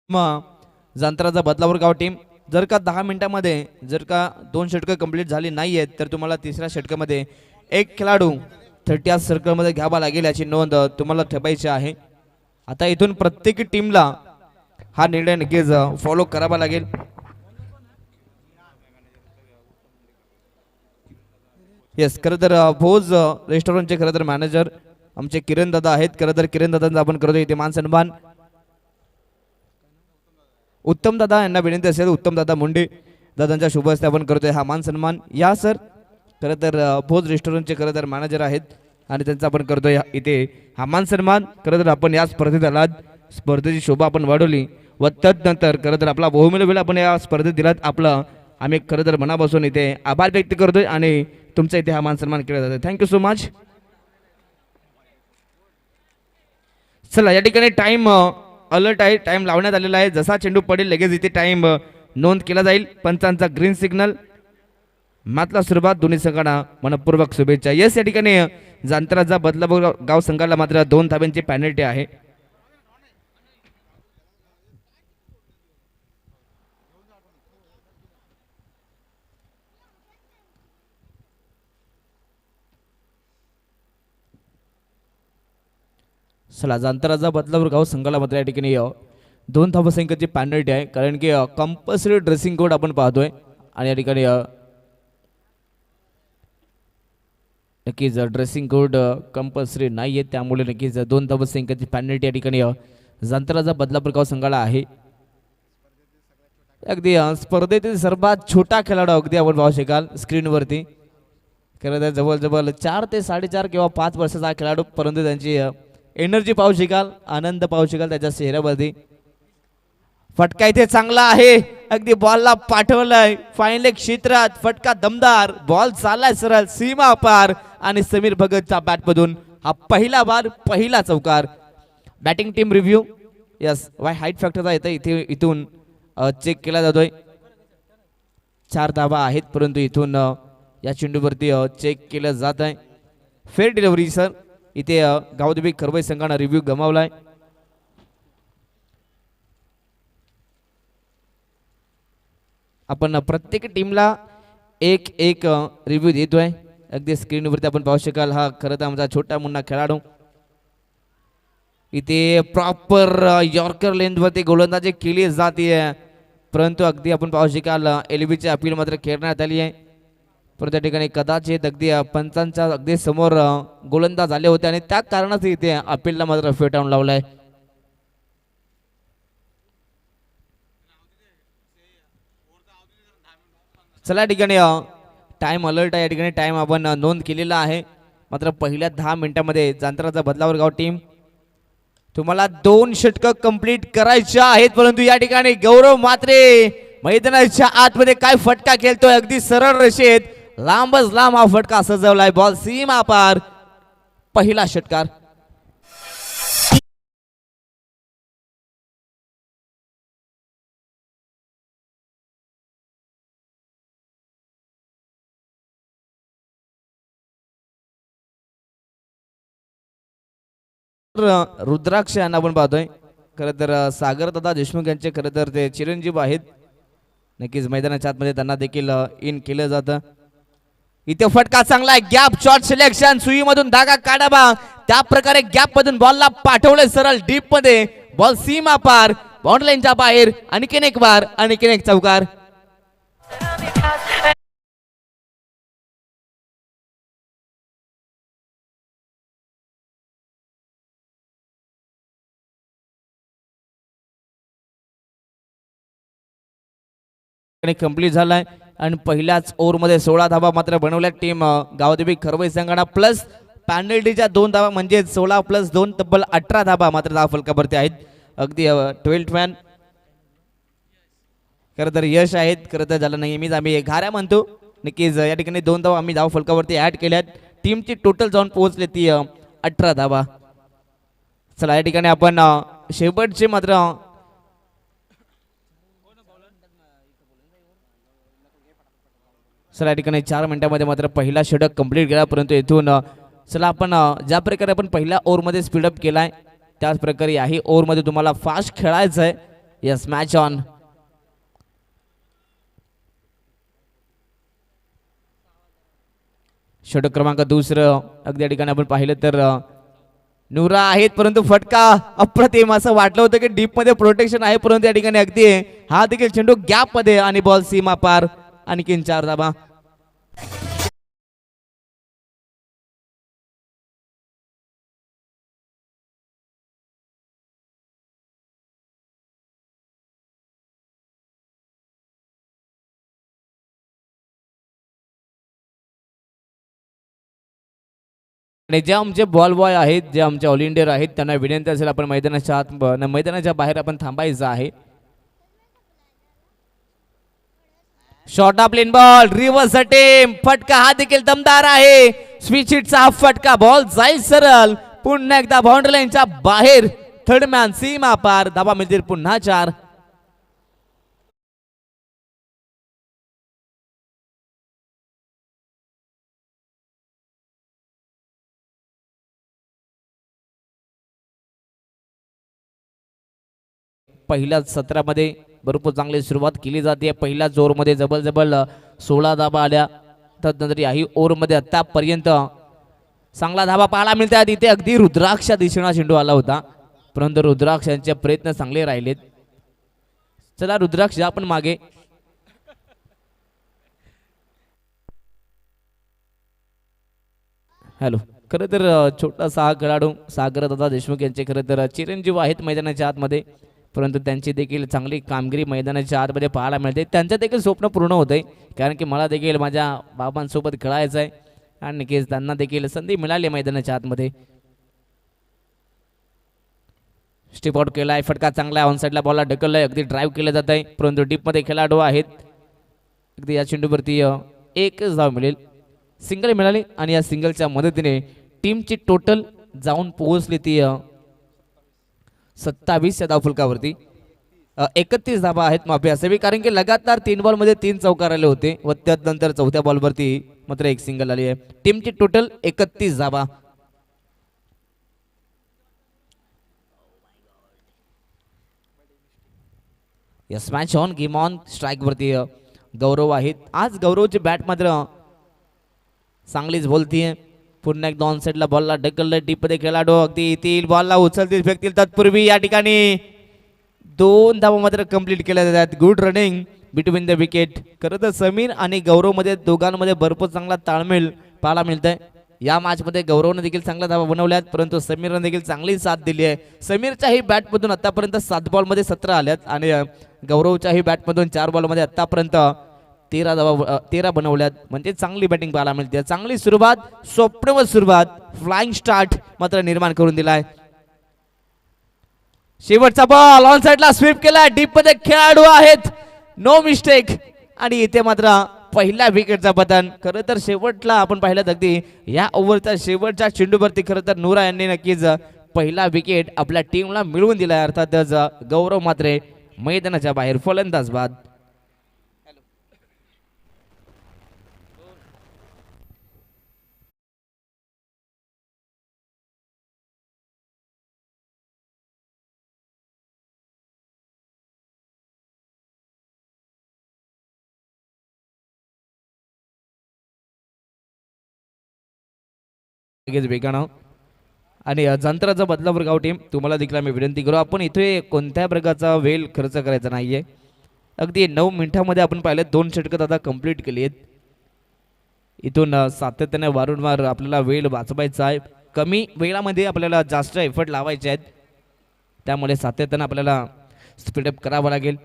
मग जांतराचा बदलापूर गाव टीम जर का 10 मिनिटांमध्ये जर का 2 षटकं कंप्लीट झाली नाही आहेत तर तुम्हाला तिसऱ्या षटकामध्ये एक खेळाडू 30 सर्कलमध्ये घ्यावा लागेल याची नोंद तुम्हाला ठेवायची आहे। आता इथून प्रत्येक टीमला हा निर्णय नक्कीच फॉलो करावा लागेल। येस, खरं तर भोज रेस्टॉरंटचे खरं तर मॅनेजर आमचे किरण दादा आहेत। खरं तर किरण दादांचा आपण करतो इथे मान सन्मान। उत्तम दादा यांना विनंती असेल, उत्तम दादा मुंडे दादांच्या शुभ हस्ते आपण करतोय हा मान सन्मान। या सर, खरं तर भोज रेस्टॉरंटचे खरं तर मॅनेजर आहेत आणि त्यांचा आपण करतोय इथे हा मान सन्मान। खरं तर आपण या स्पर्धेत आलात, स्पर्धेची शोभा आपण वाढवली व तदनंतर खरं तर आपला बहुमूल्य वेळ आपण या स्पर्धेत दिलात। आपलं आम्ही खरं तर मनापासून इथे आभार व्यक्त करतोय आणि तुमचा इथे हा मान सन्मान केला जातो। Thank you so much. चला, या ठिकाणी टाइम अलर्ट आहे, टाइम लावण्यात आलेला आहे। जसा चेंडू पडेल लगेच इथे टाइम नोंद केला जाईल। पंचांचा ग्रीन सिग्नल, मातला सुरुवात दोन्ही संघांना मनपूर्वक शुभेच्छा। यस, या ठिकाणी जांतराचा बदलापूर गाव संघाला मात्र 2 धाब्यांची पॅनल्टी आहे। चला, जांतराचा बदलापूर गाव संघाला मात्र या ठिकाणी 2 धावसंख्येची पॅनल्टी आहे, कारण की कंपल्सरी ड्रेसिंग कोड आपण पाहतोय आणि या ठिकाणी नक्कीच ड्रेसिंग कोड कंपल्सरी नाही आहे, त्यामुळे नक्कीच 2 धावसंख्येची पॅनल्टी या ठिकाणी जांतराचा बदलापूर गाव संघाला आहे। अगदी स्पर्धेतील सर्वात छोटा खेळाडू अगदी आपण पाहू शकाल स्क्रीनवरती। खरं तर जवळजवळ 4 ते 4.5 किंवा 5 वर्षाचा खेळाडू, परंतु त्यांची एनर्जी पाहू शकाल, आनंद पाहू शकाल त्याच्या चेहऱ्यावरती। फटका इथे चांगला आहे, अगदी बॉलला पाठवलाय फायनल क्षेत्रात, फटका दमदार, बॉल चाललाय सरळ सीमा पार आणि समीर भगतच्या बॅटमधून हा पहिला बार, पहिला चौकार। बॅटिंग टीम रिव्ह्यू, यस, वाय हाईट फॅक्टरचा इथे इथून चेक केला जातोय। 4 धावा आहेत, परंतु इथून या चेंडूवरती चेक केलं जात आहे। फेअर डिलिव्हरी सर, इथे गावदेवी खरवई संघानं रिव्ह्यू गमावलाय। आपण प्रत्येक टीमला एक एक रिव्ह्यू देतोय। अगदी स्क्रीनवरती आपण पाहू शकाल हा खरं तर आमचा छोटा मुन्ना खेळाडू इथे प्रॉपर यॉर्कर लेंथवरती गोलंदाजी केली जाते, परंतु अगदी आपण पाहू शकाल एलबीची अपील मात्र खेळण्यात आली आहे। परंतु त्या ठिकाणी कदाचित अगदी पंचांच्या अगदी समोर गोलंदाज आले होते आणि त्या कारणाच इथे अपीलला मात्र फेटाळून लावलाय। चला, या ठिकाणी टाइम अलर्ट आहे, या ठिकाणी टाइम आपण नोंद केलेला आहे। मात्र पहिल्या 10 मिनिटांमध्ये जांतराचा बदलापूर गाव टीम तुम्हाला 2 षटकं कंप्लीट करायच्या आहेत, परंतु या ठिकाणी गौरव मात्रे मैदानाच्या आतमध्ये काय फटका खेळतोय, अगदी सरळ रेषेत लांबच लांब हा फटका सजवलाय, बॉल सीमा पार, पहिला षटकार। रुद्राक्ष यांना आपण पाहतोय, खरं तर सागर दादा देशमुख यांचे खरं तर ते चिरंजीव आहेत। नक्कीच मैदानाच्या आतमध्ये त्यांना देखील इन केलं जातं। इथे फटका चांगला आहे, गॅप शॉट सिलेक्शन, सुईमधून धागा काढावा, त्या प्रकारे गॅप मधून बॉलला पाठवले सरळ डीप मध्ये, बॉल सीमा पार, बाउंड्री लाईनच्या बाहेर, आणखीन एक बार, आणखीन एक चौकार। कंप्लीट झालाय आणि पहिल्याच ओव्हरमध्ये 16 धावा मात्र बनवल्या टीम गावदेवी खरवई संघाने, प्लस पॅनल्टीच्या 2 धावा म्हणजे 16 + 2 तब्बल 18 धावा मात्र धाव फलकावरती आहेत। अगदी 12th मॅन खरं तर यश आहेत। खरं तर ज्याला नेहमीच आम्ही घाऱ्या म्हणतो, नक्कीच या ठिकाणी 2 धावा आम्ही धाव फलकावरती ऍड केल्यात। टीमची टोटल जाऊन पोहोचले ती 18 धावा। चला, या ठिकाणी आपण शेवटचे मात्र चला, या ठिकाणी 4 मिनिटांमध्ये मात्र पहिला षटक कंप्लीट केला, परंतु इथून चला आपण ज्या प्रकारे आपण पहिल्या ओव्हरमध्ये स्पीडअप केलाय त्याच प्रकारे याही ओव्हरमध्ये तुम्हाला फास्ट खेळायचं आहे यस मॅच ऑन. षटक क्रमांक दुसरं अगदी या ठिकाणी आपण पाहिलं तर नुरा आहेत, परंतु फटका अप्रतिम. असं वाटलं होतं की डीप मध्ये प्रोटेक्शन आहे, परंतु या ठिकाणी अगदी हा देखील चेंडू गॅप मध्ये आणि बॉल सीमा पार. आणखीन 4 धाबा. आणि जे आमचे बॉल बॉय आहेत, जे आमचे ऑल इंडिया आहेत, त्यांना विनंती असेल आपण मैदानाच्या आत मैदानाच्या बाहेर आपण थांबायचं आहे. Short of plain ball reverse attempt. फटका हा देखील दमदार आहे. स्विच हिटचा हा फटका. बॉल जाईल सरळ पुन्हा एकदा बाउंड्री लाईनच्या बाहेर. थर्ड मॅन सीमा पार. धाबा मिळतील पुन्हा 4. पहिल्याच सत्रामध्ये भरपूर चांगली सुरुवात केली जाते. पहिल्याच ओव्हरमध्ये जबल 16 धाबा आल्या. त्यानंतर याही ओव्हरमध्ये आतापर्यंत चांगला धाबा पाहायला मिळतात. इथे अगदी रुद्राक्ष दिशेना चेंडू आला होता, परंतु रुद्राक्ष यांचे प्रयत्न चांगले राहिलेत. चला रुद्राक्ष आपण मागे. हॅलो. खरं तर छोटासा हा खेळाडू सागरदादा देशमुख यांचे खरं तर चिरंजीव आहेत मैदानाच्या आतमध्ये, परंतु त्यांची देखील चांगली कामगिरी मैदानाच्या आतमध्ये पाहायला मिळते. त्यांचं देखील स्वप्न पूर्ण होतंय, कारण की मला देखील माझ्या बाबांसोबत खेळायचं आहे आणि नक्कीच त्यांना देखील संधी मिळाली मैदानाच्या आतमध्ये. स्टेप आउट केलाय. फटका चांगला ऑन साईडला बॉलला ढकललाय. अगदी ड्राईव्ह केलं जात आहे, परंतु डीपमध्ये खेळाडू आहेत. अगदी या चेंडूवरती एकच धाव मिळेल. सिंगल मिळाली आणि या सिंगलच्या मदतीने टीमची टोटल जाऊन पोहोचली ती 27 या धावफलकावरती. 31 धाबा आहेत माफी असावी, कारण की लगातार 3 बॉलमध्ये 3 चौकार आले होते व त्यानंतर चौथ्या बॉलवरती मात्र एक सिंगल आली आहे. टीमची total 31 dhaba. Yes match on. Game on. Strike वरती गौरव आहेत. आज गौरवची बॅट मात्र चांगलीच बोलतीये. पुन्हा एकदा ऑन साईडला बॉलला ढकललं. डीपमध्ये खेळाडू अगदी येतील, बॉलला उचलतील, फेकतील. तत्पूर्वी या ठिकाणी 2 धावा मात्र कंप्लीट केल्या जातात. Good running between the wicket. खरं तर समीर आणि गौरवमध्ये दोघांमध्ये भरपूर चांगला ताळमेळ पाहायला मिळतंय. या मॅचमध्ये गौरवने देखील चांगला धावा बनवल्यात, परंतु समीरने देखील चांगली साथ दिली आहे. समीरच्याही बॅटमधून आतापर्यंत 7 बॉलमध्ये 17 आल्यात आणि गौरवच्याही बॅटमधून 4 बॉलमध्ये आतापर्यंत 13 बनवल्यात. म्हणजे चांगली बॅटिंग पाहायला मिळते. चांगली सुरुवात, स्वप्नवत सुरुवात, फ्लाइंग स्टार्ट मात्र निर्माण करून दिलाय. शेवटचा बॉल ऑन साइडला स्वीप केला. डीप मध्ये खेळाडू आहेत, नो मिस्टेक. आणि इथे मात्र पहिल्या विकेटचा पतन. खरं तर शेवटला आपण पाहिलं अगदी या ओव्हरच्या शेवटच्या चेंडूवरती खरं तर नुरा यांनी नक्कीच पहिला विकेट आपल्या टीमला मिळवून दिलाय. अर्थातच गौरव मात्र मैदानाच्या बाहेर फलंदाज बाद. वेगानं आणि जंत्राचा बदलावर गाव टीम तुम्हाला देखील मी विनंती करू, आपण इथे कोणत्या प्रकारचा वेळ खर्च करायचा नाहीये. अगदी 9 मिनिटांमध्ये आपण पाहिलं 2 षटकं आता कंप्लीट केली आहेत. इथून सातत्याने वारंवार आपल्याला वेळ वाचवायचा आहे. कमी वेळामध्ये आपल्याला जास्त एफर्ट लावायचे आहेत, त्यामुळे सातत्याने आपल्याला स्पीडअप करावं लागेल.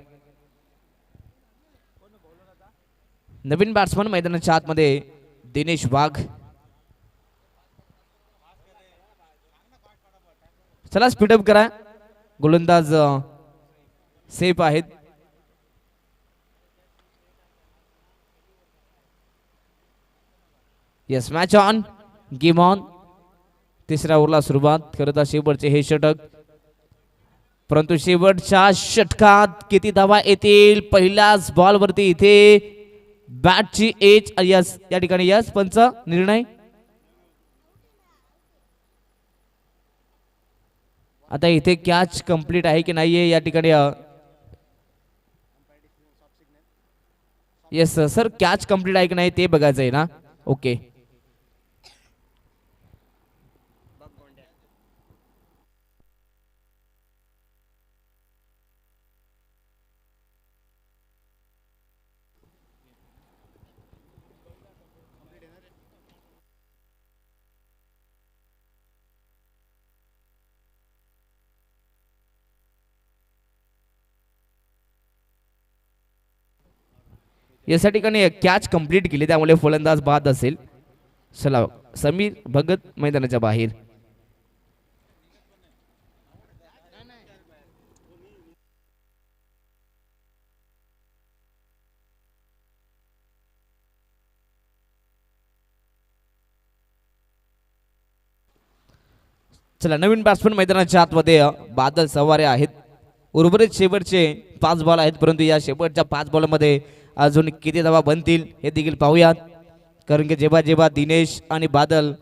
नवीन बॅट्समन मैदानाच्या आतमध्ये दिनेश वाघ. चला स्पीडअप करा. गोलंदाज सेफ आहेत. Yes match on. Game on. तिसऱ्या ओव्हरला सुरुवात. खरं तर शेवटचे हे षटक, परंतु शेवटच्या षटकात किती धावा येतील पहिल्याच बॉलवरती. इथे बॅटची एज यस या ठिकाणी यस पंच निर्णय. आता इथे कॅच कंप्लीट आहे की नाहीये या ठिकाणी येस सर, कॅच कंप्लीट आहे की नाही ते बघायचं आहे ना. ओके. याच्या ठिकाणी कॅच कंप्लीट केली, त्यामुळे फलंदाज बाद असेल. चला समीर भगत मैदानाच्या बाहेर. चला नवीन बॅट्समन मैदानाच्या आतमध्ये बादल सवारे आहेत. उर्वरित शेवटचे 5 बॉल आहेत, परंतु या शेवटच्या 5 बॉलमध्ये अजून किती धावा बनतील हे देखील पाहूयात. कारण की जेव्हा जेव्हा दिनेश आणि बादल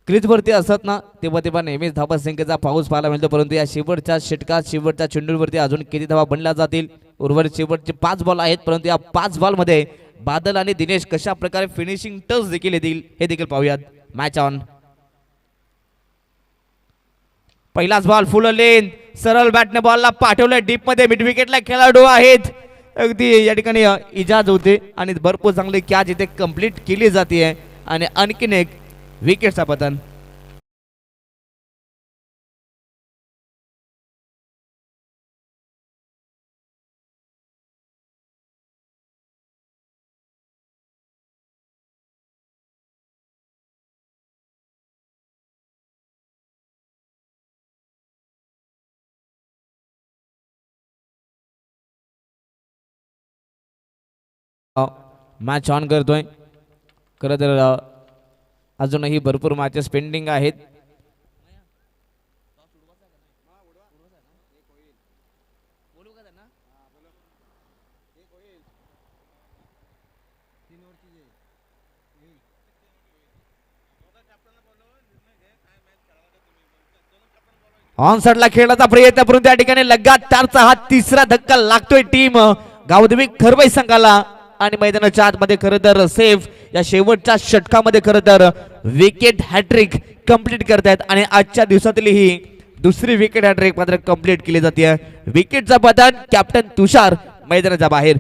क्रीजवरती असतात ना, तेव्हा तेव्हा नेहमीच धावा संख्येचा पाऊस पाहायला मिळतो. परंतु या शेवटच्या षटकात शेवटच्या चेंडूवरती अजून किती धावा बनल्या जातील. उर्वरित शेवटचे 5 बॉल आहेत, परंतु या 5 बॉलमध्ये बादल आणि दिनेश कशा प्रकारे फिनिशिंग टच देखील येतील हे देखील पाहूयात. Match on. पहिलाच बॉल फुल लेन, सरळ बॅटने बॉलला पाठवलं डीप मध्ये. मिड विकेटला खेळाडू आहेत, अगदी या ठिकाणी इजाज होते आणि भरपूर चांगली कॅच इथे कंप्लीट केली जाते आणि आणखीन एक विकेटचा पतन. मॅच ऑन करतोय. खरं तर अजूनही भरपूर मॅचेस पेंडिंग आहेत. ऑन साइडला खेळण्याचा प्रयत्न, परंतु त्या ठिकाणी लगातारचा हा तिसरा धक्का लागतोय टीम गावदेवी खरवई संघाला आणि मैदानाच्या आतमध्ये खरं तर सेफ या शेवटच्या षटकामध्ये खरं तर विकेट हॅट्रिक कंप्लीट करतायत आणि आजच्या दिवसातली ही दुसरी विकेट हॅट्रिक मात्र कंप्लीट केली जाते. विकेटचा पतन कॅप्टन तुषार मैदानाच्या बाहेर.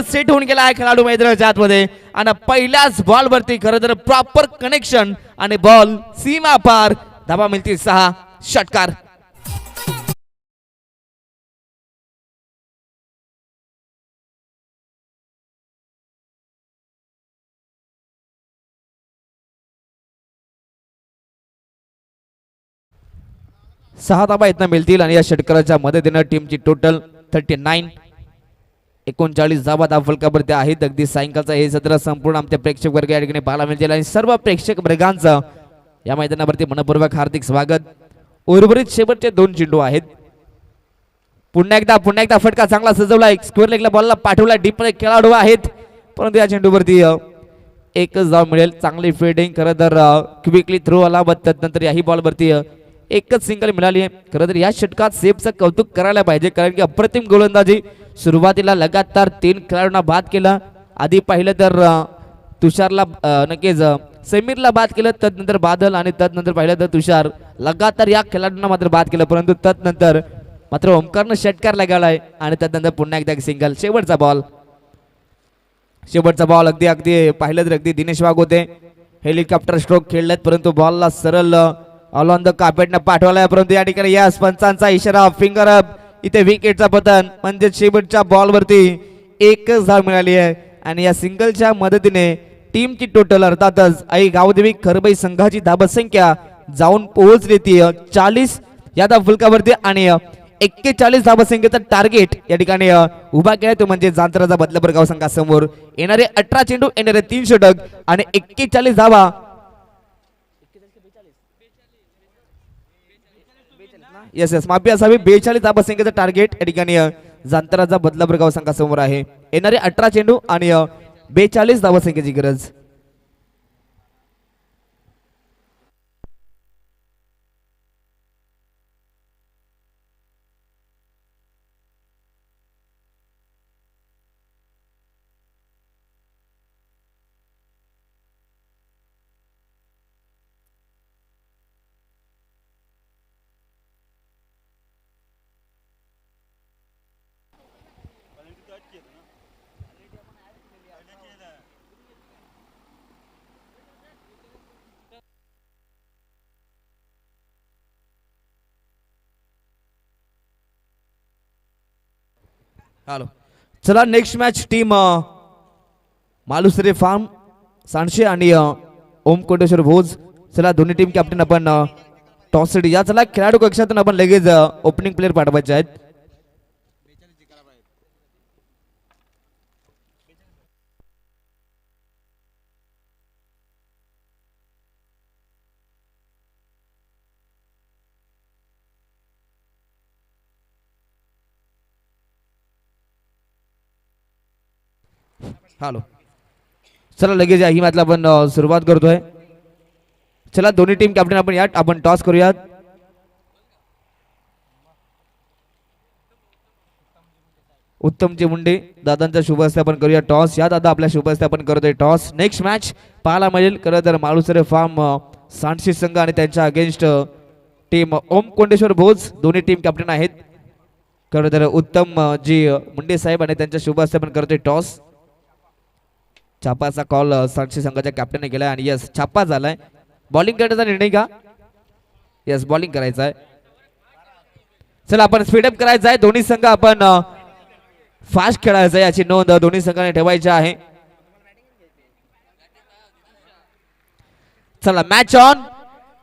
सेट होऊन गेला आहे खेळाडू मैदानाच्या आतमध्ये आणि पहिल्याच बॉल वरती खरं तर प्रॉपर कनेक्शन आणि बॉल सीमा पार. धावा मिळतील 6. षटकार. सहा धावा इथं मिळतील आणि या षटकाराच्या मदतीनं टीमची टोटल 39 39 धावा फलकावरती आहेत. अगदी सायंकाळचा हे सत्र संपूर्ण आमच्या प्रेक्षक वर्ग या ठिकाणी पाहायला मिळतील आणि सर्व प्रेक्षक वर्गांचं या मैदानावरती मनपूर्वक हार्दिक स्वागत. उर्वरित शेवटचे 2 चेंडू आहेत. पुन्हा एकदा फटका चांगला सजवला, एक स्क्वेअर लेगला बॉलला पाठवला, डीप मध्ये खेळाडू आहेत, परंतु या चेंडूवरती एकच धाव मिळेल. चांगली फिल्डिंग खरं तर क्विकली थ्रो आला, त्यानंतर याही बॉलवरती एकच सिंगल मिळाली आहे. खरं तर या षटकात सेफचं कौतुक करायला पाहिजे, कारण की अप्रतिम गोलंदाजी. सुरुवातीला लगातार 3 खेळाडूंना बाद केला. आधी पाहिलं तर तुषारला नक्कीच समीरला बाद केलं, तदनंतर बादल आणि तदनंतर पाहिलं तर तुषार. लगातार या खेळाडूंना मात्र बाद केलं, परंतु तदनंतर मात्र ओमकारनं षटकार लगावलाय आणि तदनंतर पुन्हा एकदा सिंगल. शेवटचा बॉल अगदी पाहिलं तर अगदी दिनेश वाघ होते, हेलिकॉप्टर स्ट्रोक खेळलेत, परंतु बॉलला सरळ ऑल ऑन द कार्पेटने पाठवलाय. परंतु या ठिकाणी या पंचांचा इशारा, फिंगर अप, इथे विकेटचा पतन. म्हणजे शेवटच्या बॉलवरती एकच धाव मिळाली आहे आणि या सिंगलच्या मदतीने टीमची टोटल अर्थातच आई गावदेवी खरबाई संघाची धाबा संख्या जाऊन पोहोचली ती 40 या धाव फलकावरती आणि 41 धाबा संख्येचा टार्गेट या ठिकाणी उभा केला तो म्हणजे जांतराचा बदलापूर गाव संघासमोर येणारे 18 चेंडू येणारे 3 षटक आणि 41 धावा येस येस माफी असावी 42 धाबा संख्येचा टार्गेट या ठिकाणी जांतराचा बदलापूर गाव संघासमोर आहे येणारे 18 चेंडू आणि 42 धावा संख्येची गरज हॅलो चला नेक्स्ट मॅच टीम मालुसरे फार्म सांडशे आणि ओम कोटेश्वर भोज चला दोन्ही टीम कॅप्टन आपण टॉस या चला खेळाडू कक्षातून आपण लगेच ओपनिंग प्लेअर पाठवायचे आहेत हॅलो चला लगेच ही मॅचला आपण सुरुवात करतोय चला दोन्ही टीम कॅप्टन आपण या आपण टॉस करूयात उत्तमजी मुंडे दादांचा शुभ हस्ते आपण करूया टॉस या दादा आपल्या शुभ हस्ते आपण करतोय टॉस नेक्स्ट मॅच पाहायला मिळेल खरं तर माळुसरे फार्म सांडशी संघ आणि त्यांच्या अगेन्स्ट टीम ओम कोंडेश्वर भोज दोन्ही टीम कॅप्टन आहेत खरं तर उत्तम जी मुंडे साहेब आणि त्यांच्या शुभ हस्ते आपण करतोय टॉस छापाचा कॉल सांडशी संघाच्या कॅप्टनने केलाय आणि यस छापा झालाय बॉलिंग करण्याचा निर्णय का यस बॉलिंग करायचा आहे चला आपण स्पीडअप करायचा आहे दोन्ही संघ आपण फास्ट खेळायचं आहे याची नोंद दोन्ही संघाने ठेवायची आहे चला मॅच ऑन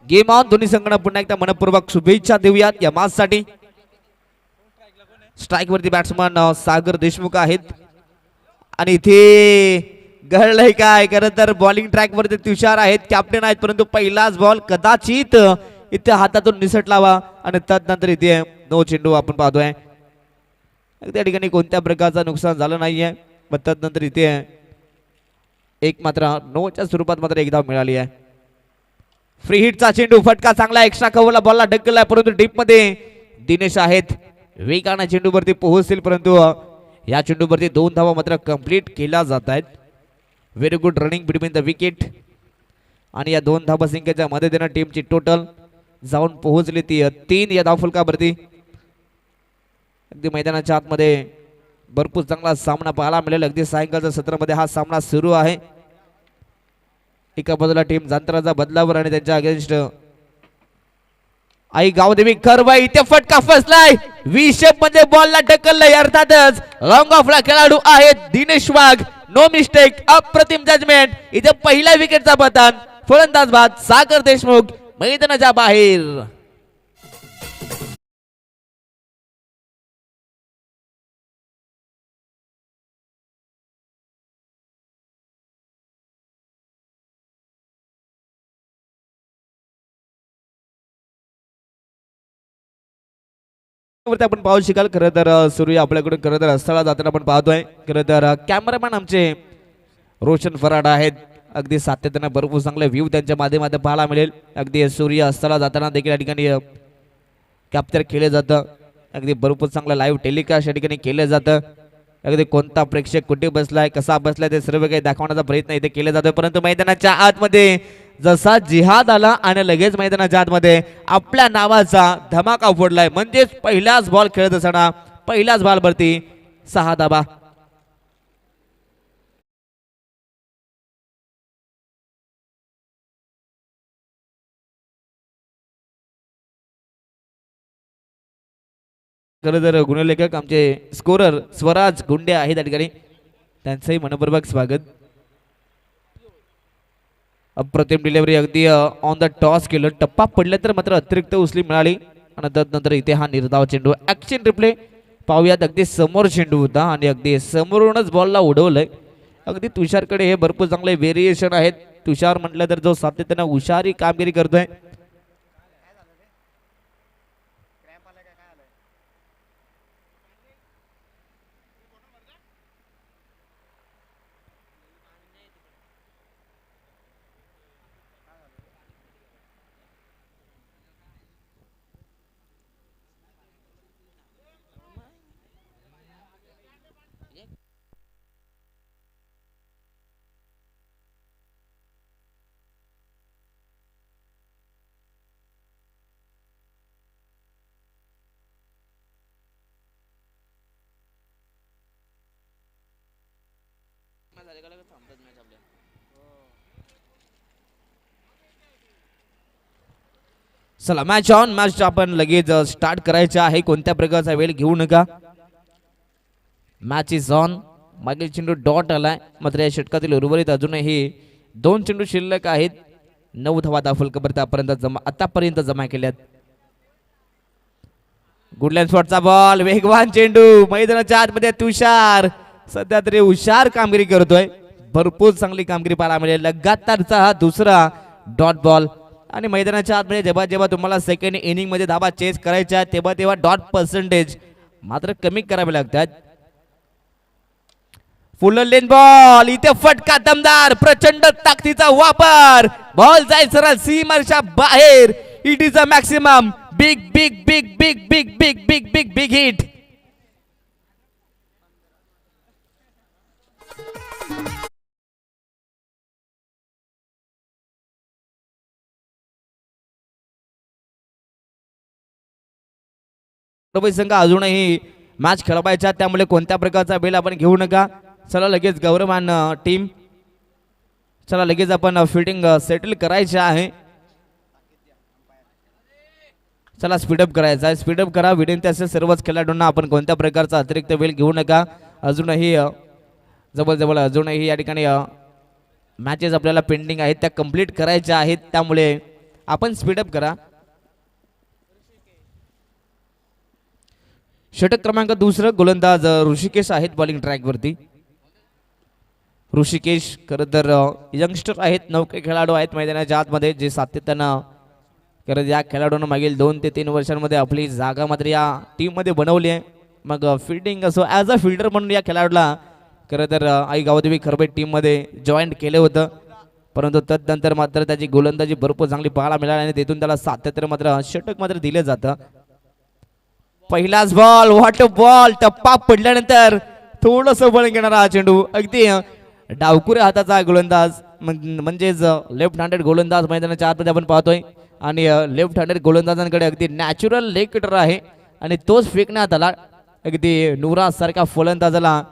गेम ऑन दोन्ही संघांना पुन्हा एकदा मनपूर्वक शुभेच्छा देऊयात या मॅच साठी स्ट्राइक वरती बॅट्समन सागर देशमुख आहेत आणि इथे घडलंय काय खरं तर बॉलिंग ट्रॅक वरती तुषार आहेत कॅप्टन आहेत परंतु पहिलाच बॉल कदाचित इथे हातातून निसटलावा आणि त्यानंतर इथे नो चेंडू आपण पाहतोय त्या ठिकाणी कोणत्या प्रकारचं नुकसान झालं नाहीये पण त्यानंतर इथे एक मात्र नोच्या स्वरूपात मात्र एक धाव मिळाली आहे फ्री हिटचा चेंडू फटका चांगला एक्स्ट्रा कव्हरला बॉलला ढकललाय परंतु डीप मध्ये दिनेश आहेत वेगाने चेंडूवरती पोहोचतील परंतु या चेंडूवरती 2 धावा मात्र कंप्लीट केल्या जात आहेत very good running between the wicket आणि या 2 धावा संख्येच्या मदतीने टीमची टोटल जाऊन पोहोचली ती 3 या धावफलकावरती अगदी मैदानाच्या आतमध्ये भरपूर चांगला सामना पाहायला मिळेल अगदी सायंकाळच्या सत्रामध्ये हा सामना सुरू आहे एका बाजूला टीम जांतराचा बदलावर आणि त्यांच्या अगेन्स्ट आई गावदेवी खरबाई इथे फटका फसलाय विशेप मध्ये बॉलला ढकललाय अर्थातच लॉंग ऑफला खेळाडू आहेत दिनेश वाघ नो मिस्टेक अप्रतिम जजमेंट इथे पहिल्या विकेटचा पतन फलंदाज बाद सागर देशमुख मैदानाच्या बाहेर आपण पाहू शकाल खरं तर सूर्य आपल्याकडून खरं तर स्थळा जाताना आपण पाहतोय खरं तर कॅमेरामॅन आमचे रोशन फराड आहेत अगदी सातत्याने भरपूर चांगले व्ह्यू त्यांच्या माध्यमातून पाहायला मिळेल अगदी सूर्य अस्तला जाताना देखील या ठिकाणी कॅप्चर केले जातं अगदी भरपूर चांगलं लाईव्ह टेलिकास्ट या ठिकाणी केलं जातं अगदी कोणता प्रेक्षक कुठे बसलाय कसा बसलाय ते सर्व काही दाखवण्याचा प्रयत्न इथे केला जातो परंतु मैदानाच्या आतमध्ये जसा जिहाद आला आणि लगेच मैदानाच्या आतमध्ये आपल्या नावाचा धमाका फोडलाय म्हणजेच पहिलाच बॉल खेळत असताना पहिलाच बॉलवरती 6 धावा खरं तर गुणलेखक आमचे स्कोरर स्वराज गुंडे आहेत त्या ठिकाणी त्यांचंही मनपूर्वक स्वागत अप्रतिम डिलिव्हरी अगदी ऑन द टॉस केलं, टप्पा पडले तर मात्र अतिरिक्त उचली मिळाली आणि त्यानंतर इथे हा निर्धाव चेंडू. ऍक्शन रिप्ले पाहूयात. अगदी समोर चेंडू होता आणि अगदी समोरूनच बॉलला उडवलंय. अगदी तुषारकडे हे भरपूर चांगले व्हेरिएशन आहेत. तुषार म्हटलं तर जो सातत्यानं हुशारी कामगिरी करतोय. चला मॅच ऑन. मॅच आपण लगेच स्टार्ट करायचं आहे. कोणत्या प्रकारचा वेळ घेऊ नका. Match is on. मागील चेंडू डॉट आलाय, मात्र या षटकातील उर्वरित अजूनही 2 चेंडू शिल्लक आहेत. 9 धावा दाफलकर आतापर्यंत जमा केल्यात. गुडलँड स्पॉटचा बॉल, वेगवान चेंडू मैदानाच्या आतमध्ये. तुषार सध्या तरी हुशार कामगिरी करतोय. भरपूर चांगली कामगिरी पाहायला मिळेल. लगातारचा हा दुसरा डॉट बॉल आणि मैदानाच्या आतमध्ये जेव्हा जेव्हा तुम्हाला सेकंड इनिंग मध्ये धाबा चेस करायच्या तेव्हा तेव्हा डॉट पर्सेंटेज मात्र कमी करावे लागतात. फुल लेन बॉल, इथे फटका दमदार, प्रचंड ताकदीचा वापर. बॉल जाईल सरळ सीमारेषा बाहेर. It is a maximum big big big big big big big big big hit. संघ अजूनही मॅच खेळवायचा, त्यामुळे कोणत्या प्रकारचा बेल आपण घेऊ नका. चला लगेच गौरवान टीम, चला लगेच आपण फिल्डिंग सेटल करायचे आहे. चला स्पीडअप करायचा आहे, स्पीडअप करा. विनंती असेल सर्वच खेळाडूंना, आपण कोणत्या प्रकारचा अतिरिक्त बेल घेऊ नका. अजूनही जवळ अजूनही या ठिकाणी मॅचेस आपल्याला पेंडिंग आहेत, त्या कंप्लीट करायच्या आहेत, त्यामुळे आपण स्पीडअप करा. षटक क्रमांक 2 गोलंदाज ऋषिकेश आहेत बॉलिंग ट्रॅक वरती. ऋषिकेश खरं तर यंगस्टर आहेत, नौके खेळाडू आहेत मैदानाच्या आतमध्ये, जे सातत्यानं खरं या खेळाडूंना मागील 2 ते 3 वर्षांमध्ये आपली जागा मात्र या टीम मध्ये बनवली आहे. मग फिल्डिंग असो, ॲज अ फिल्डर म्हणून या खेळाडूला खरं तर आई गावदेवी खरबे टीम मध्ये जॉईन केलं होतं, परंतु तदनंतर मात्र त्याची गोलंदाजी भरपूर चांगली पाहायला मिळाली आणि तिथून त्याला सातत्यानं मात्र षटक मात्र दिले जातं. पहिलाच बॉल, व्हॉट बॉल. टप्पा पडल्यानंतर थोडस बळ घेणारा हा चेंडू. अगदी डावकुऱ्या हाताचा गोलंदाज, म्हणजेच लेफ्ट हँडेड गोलंदाज मैदानाच्या आतमध्ये आपण पाहतोय. आणि लेफ्ट हँडेड गोलंदाजांकडे अगदी नॅचरल लेग कटर आहे आणि तोच फेकण्यात आला. अगदी नुराज सारख्या फलंदाजाला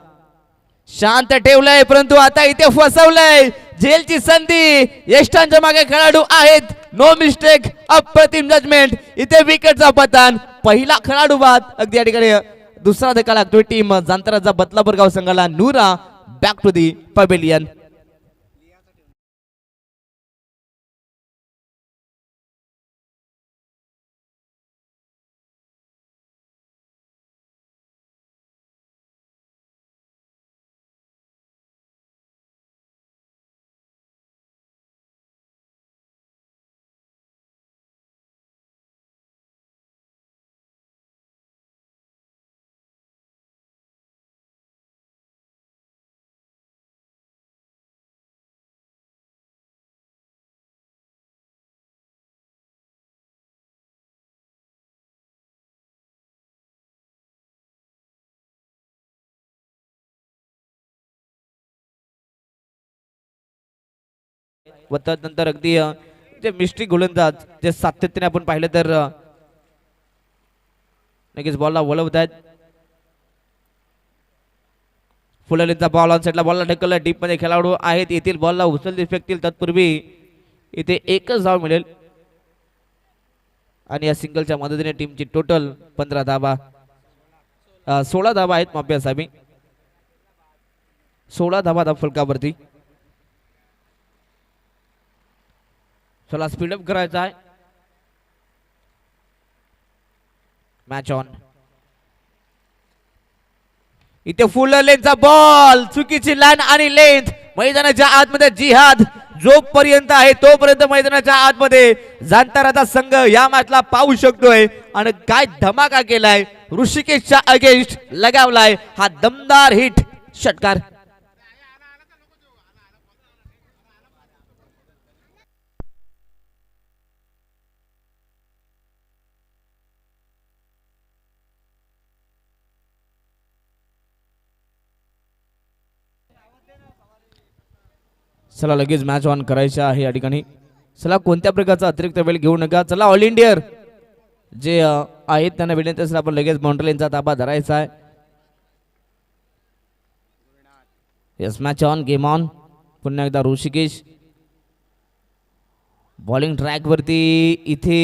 शांत ठेवलंय, परंतु आता इथे फसवलंय. झेलची संधी, यष्टांच्या मागे खेळाडू आहेत. नो मिस्टेक, अप्रतिम जजमेंट. इथे विकेटचा पतन. पहिला खेळाडू बाद. अगदी या ठिकाणी दुसरा धक्का लागतोय टीम जांतराचा बदलापूर गाव संघाला. नूरा बॅक टू दी पवेलियन. व त्यानंतर अगदी जे मिस्ट्री गोलंदाज जे सातत्याने आपण पाहिलं तर नक्कीच बॉलला वळवत आहेत. फुललेचा बॉल ऑन साईडला, बॉलला ढकलला. डीप मध्ये खेळाडू आहेत, येथील बॉलला उचलते फेकतील तत्पूर्वी इथे एकच धाव मिळेल आणि या सिंगलच्या मदतीने टीमची टोटल 15 धावा 16 धावा आहेत. माफी असावी, 16 धावा फलकावरती. चला स्पीडअप करायचा आहे. Match on. इथे फुल लेंथचा बॉल, चुकीची लाईन आणि लेंथ. मैदानाच्या आतमध्ये जिहाद जोपर्यंत आहे तोपर्यंत मैदानाच्या आतमध्ये जाणताराचा संघ या मॅचला पाहू शकतोय. आणि काय धमाका केलाय ऋषिकेशच्या अगेन्स्ट लगावलाय हा दमदार हिट षटकार. चला लगेच मॅच ऑन करायचं आहे या ठिकाणी. चला कोणत्या प्रकारचा अतिरिक्त वेळ घेऊ नका. चला ऑल इंडियर जे आहेत त्यांना विनंती असेल आपण लगेच मॉन्ट्रेलचा ताबा धरायचा आहे. Yes match on, game on. पुन्हा एकदा ऋषिकेश बॉलिंग ट्रॅक वरती. इथे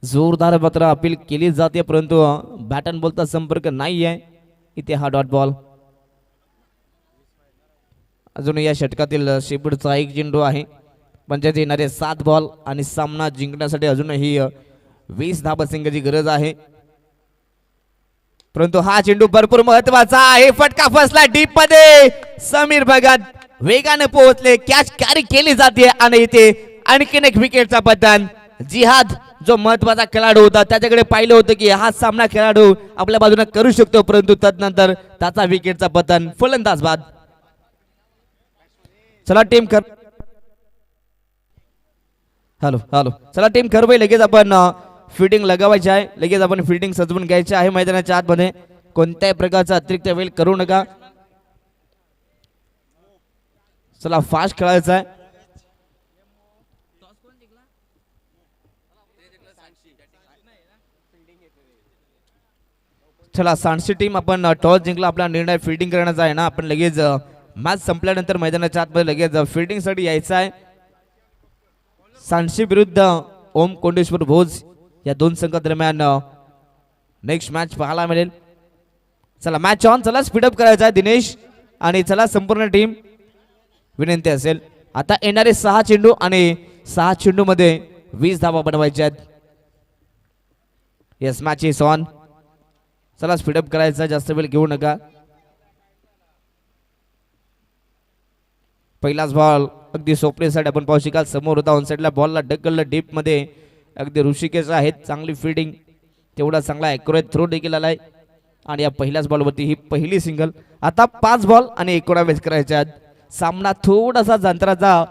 जोरदार मात्र अपील केली जाते परंतु बॅट अँड बॉलचा संपर्क नाही आहे. इथे हा डॉट बॉल. अजून या षटकातील शेवटचा एक चेंडू आहे. पंचायत येणारे 7 बॉल आणि सामना जिंकण्यासाठी अजूनही 20 धाबसिंगाची गरज आहे. परंतु हा चेंडू भरपूर महत्वाचा आहे. फटका फसला डीप मध्ये. समीर भगत वेगाने पोहोचले, कॅच कॅरी केली जाते आणि इथे आणखीन एक विकेटचा पतन. जिहाद जो महत्वाचा खेळाडू होता त्याच्याकडे पाहिलं होतं की हा सामना खेळाडू आपल्या बाजूने करू शकतो परंतु तदनंतर त्याचा विकेटचा पतन. फलंदाज बाद. चला टीम कर. Hello hello. चला टीम करवई लगेच आपण फिल्डिंग लगावायची आहे. लगेच आपण फिल्डिंग सजवून घ्यायची आहे मैदानाच्या आतमध्ये. कोणत्याही प्रकारचा अतिरिक्त वेळ करू नका. चला फास्ट खेळायचं आहे. चला सांडशी टीम आपण टॉस जिंकला. आपला निर्णय फिल्डिंग करण्याचा आहे ना. आपण लगेच मॅच संपल्यानंतर मैदानाच्या आतमध्ये लगेच फिल्डिंग साठी यायचं आहे. सांडशी विरुद्ध ओम कोंडेश्वर भोज या दोन संघादरम्यान नेक्स्ट मॅच पाहायला मिळेल. चला मॅच ऑन. चला स्पीडअप करायचा आहे दिनेश आणि चला संपूर्ण टीम विनंती असेल आता येणारे 6 चेंडू आणि 6 चेंडू मध्ये 20 धावा बनवायच्या आहेत. Yes match is on. चला स्पीडअप करायचा, जास्त वेळ घेऊ नका. पहिलाच बॉल अगदी सोपण्यासाठी आपण पाहू शकाल समोर होता ऑन साइडला बॉलला ढकललं डीप मध्ये. अगदी ऋषिकेश आहेत, चांगली फिल्डिंग, तेवढा चांगला ॲक्युरेट थ्रो देखील आलाय आणि या पहिल्याच बॉलवरती ही पहिली सिंगल. आता 5 बॉल आणि 19 करायचे आहेत. सामना थोडासा जंत्राचा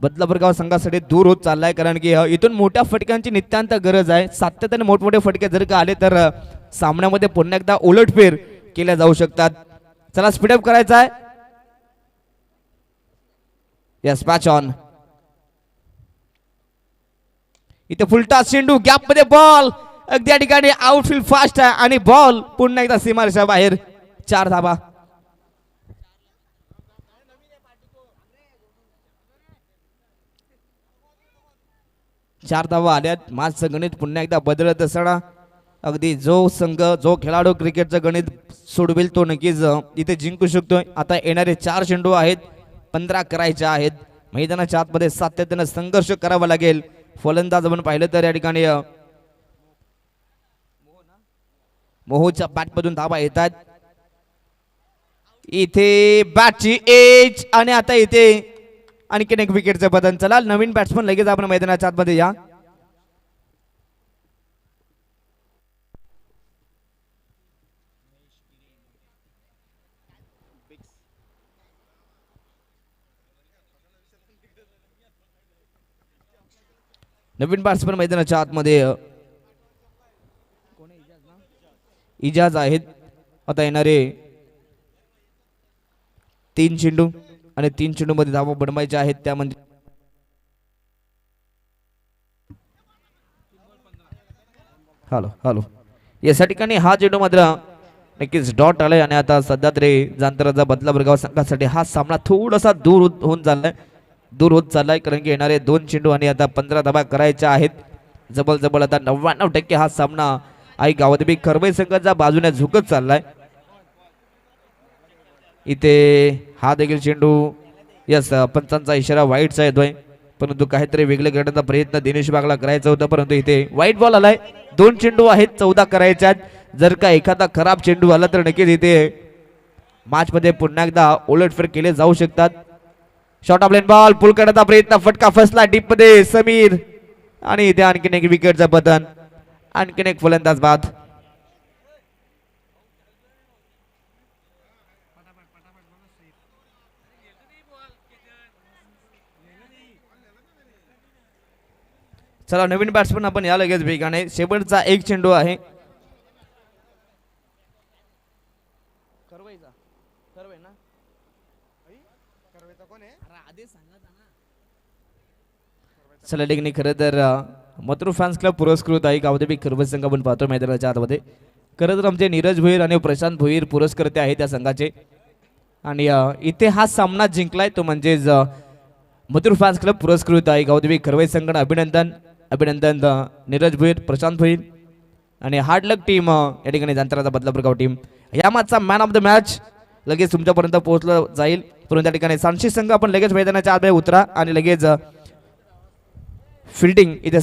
बदलापूरगाव संघासाठी दूर होत चाललाय कारण की इथून मोठ्या फटक्यांची नित्यांत गरज आहे. सातत्याने मोठमोठे फटके जर का आले तर सामन्यामध्ये पुन्हा एकदा उलटफेर केल्या जाऊ शकतात. चला स्पीडअप करायचा आहे. Yes match on. इथे फुलटा चेंडू गॅप मध्ये बॉल अगदी या ठिकाणी आउटफील्ड फास्ट आहे आणि बॉल पुन्हा एकदा सीमारेषा बाहेर. 4 धाबा. चार धावा आल्यात. माझं गणित पुन्हा एकदा बदलत असताना अगदी जो संघ जो खेळाडू क्रिकेटचं गणित सोडवेल तो नक्कीच इथे जिंकू शकतोय. आता येणारे 4 चेंडू आहेत, 15 करायचे आहेत. मैदानाच्या आतमध्ये सातत्याने संघर्ष करावा लागेल. फलंदाज आपण पाहिलं तर या ठिकाणी मोहच्या बॅटमधून धावा येतात. इथे बॅटची एज आणि आता इथे आणखीन एक विकेटचं बदल. चला नवीन बॅट्समन लगेच आपण मैदानाच्या आतमध्ये या. नवीन बॅट्समन मैदानाच्या आतमध्ये इजाज आहेत. आता येणारे 3 चेंडू आणि 3 चेंडू मध्ये धावा बनवायच्या आहेत. त्या म्हणजे हॅलो हॅलो या ठिकाणी हा चेंडू मात्र नक्कीच डॉट आलाय आणि आता सध्या तरी जांतराचा बदलापूरगाव संघासाठी हा सामना थोडासा दूर होत चाललाय कारण की येणारे 2 चेंडू आणि आता 15 धावा करायच्या आहेत. जबल आता 99% हा सामना आई गावदेवी खरवई संघाच्या बाजूने झुकत चाललाय. इथे हा देखील चेंडू यस पंचांचा इशारा वाईटचा येतोय. परंतु काहीतरी वेगळं करण्याचा प्रयत्न दिनेश बागला करायचा होता, परंतु इथे वाईट बॉल आलाय. 2 चेंडू आहेत, 14 करायच्यात. जर का एखादा खराब चेंडू आला तर नक्कीच इथे मॅच मध्ये पुन्हा एकदा उलटफेर केले जाऊ शकतात. शॉर्ट ऑफ लाईन बॉल पुल करण्याचा प्रयत्न, फटका फसला डीप मध्ये समीर आणि इथे आणखीन एक विकेटचं पतन, आणखीन एक फलंदाज बाद. चला नवीन बॅट्समन आपण या लगेच वेगाने. शेवटचा एक चेंडू आहे. चला ठिकाणी खरं तर मथुर फॅन्स क्लब पुरस्कृत आहे गावदेवी खरवस संघ आपण पाहतो मैदानाच्या आतमध्ये. खरं तर आमचे नीरज भोईर आणि प्रशांत भोईर पुरस्कर्ते आहेत त्या संघाचे, आणि इथे हा सामना जिंकलाय तो म्हणजेच मथुर फॅन्स क्लब पुरस्कृत आहे गावदेवी खरवस संघ. अभिनंदन अभिनंदन नीरज भोईर, प्रशांत भोईर आणि हार्ड लक टीम या ठिकाणी जांतराचा बदलापूर गाव टीम. या मॅचचा मॅन ऑफ द मॅच लगेच तुमच्यापर्यंत पोहोचलं जाईल, परंतु त्या ठिकाणी सांशी संघ आपण लगेच मैदानाच्या आत उतरा आणि लगेच फिल्डिंग इथे